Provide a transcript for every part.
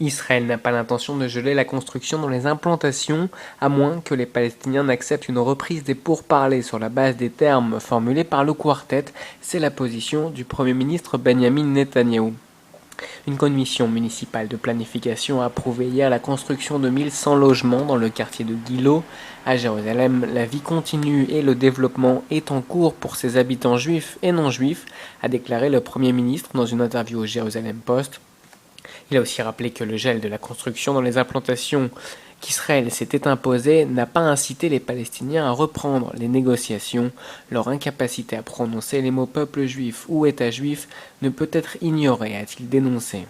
Israël n'a pas l'intention de geler la construction dans les implantations, à moins que les Palestiniens n'acceptent une reprise des pourparlers sur la base des termes formulés par le quartet. C'est la position du Premier ministre Benjamin Netanyahou. Une commission municipale de planification a approuvé hier la construction de 1100 logements dans le quartier de Guilo. À Jérusalem, la vie continue et le développement est en cours pour ses habitants juifs et non juifs, a déclaré le Premier ministre dans une interview au Jérusalem Post. Il a aussi rappelé que le gel de la construction dans les implantations qu'Israël s'était imposé n'a pas incité les Palestiniens à reprendre les négociations. Leur incapacité à prononcer les mots peuple juif ou État juif ne peut être ignorée, a-t-il dénoncé.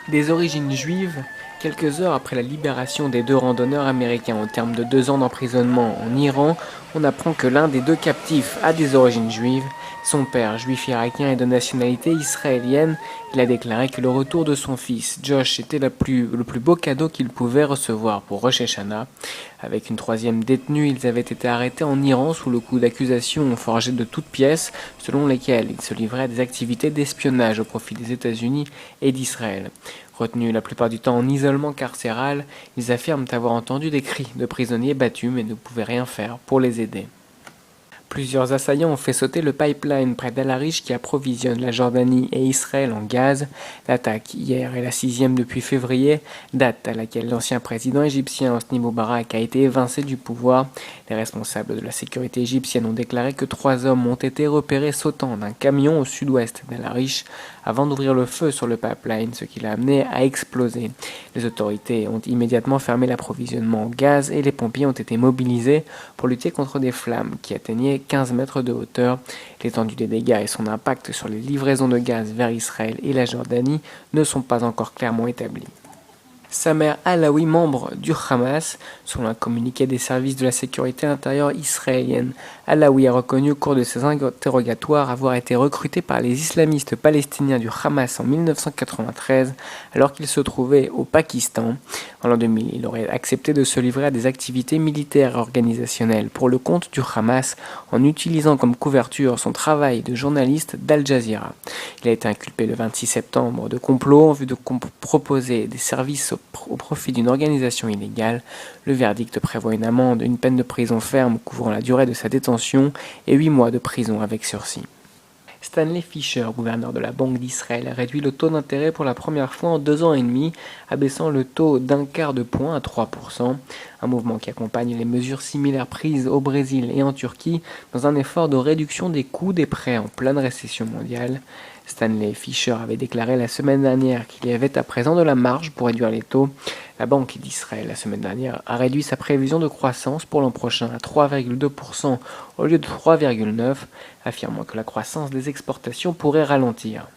Des origines juives, quelques heures après la libération des 2 randonneurs américains au terme de 2 ans d'emprisonnement en Iran, on apprend que l'un des 2 captifs a des origines juives. Son père, juif irakien, est de nationalité israélienne. Il a déclaré que le retour de son fils, Josh, était le plus beau cadeau qu'il pouvait recevoir pour Rosh Hashanah. Avec une 3e détenue, ils avaient été arrêtés en Iran sous le coup d'accusations forgées de toutes pièces, selon lesquelles ils se livraient à des activités d'espionnage au profit des États-Unis et d'Israël. Retenus la plupart du temps en isolement carcéral, ils affirment avoir entendu des cris de prisonniers battus mais ne pouvaient rien faire pour les aider. Plusieurs assaillants ont fait sauter le pipeline près d'Al-Arish qui approvisionne la Jordanie et Israël en gaz. L'attaque hier est la 6e depuis février, date à laquelle l'ancien président égyptien Hosni Moubarak a été évincé du pouvoir. Les responsables de la sécurité égyptienne ont déclaré que 3 hommes ont été repérés sautant d'un camion au sud-ouest d'Al-Arish avant d'ouvrir le feu sur le pipeline, ce qui l'a amené à exploser. Les autorités ont immédiatement fermé l'approvisionnement en gaz et les pompiers ont été mobilisés pour lutter contre des flammes qui atteignaient 15 mètres de hauteur. L'étendue des dégâts et son impact sur les livraisons de gaz vers Israël et la Jordanie ne sont pas encore clairement établis. Samer Alaoui, membre du Hamas, selon un communiqué des services de la sécurité intérieure israélienne. Alaoui a reconnu au cours de ses interrogatoires avoir été recruté par les islamistes palestiniens du Hamas en 1993, alors qu'il se trouvait au Pakistan. En l'an 2000, il aurait accepté de se livrer à des activités militaires et organisationnelles pour le compte du Hamas, en utilisant comme couverture son travail de journaliste d'Al Jazeera. Il a été inculpé le 26 septembre de complot en vue de proposer des services au profit d'une organisation illégale. Le verdict prévoit une amende, une peine de prison ferme couvrant la durée de sa détention et 8 mois de prison avec sursis. Stanley Fischer, gouverneur de la Banque d'Israël, a réduit le taux d'intérêt pour la première fois en 2 ans et demi, abaissant le taux d'1/4 de point à 3%, un mouvement qui accompagne les mesures similaires prises au Brésil et en Turquie dans un effort de réduction des coûts des prêts en pleine récession mondiale. Stanley Fischer avait déclaré la semaine dernière qu'il y avait à présent de la marge pour réduire les taux. La Banque d'Israël, la semaine dernière, a réduit sa prévision de croissance pour l'an prochain à 3,2% au lieu de 3,9%, affirmant que la croissance des exportations pourrait ralentir.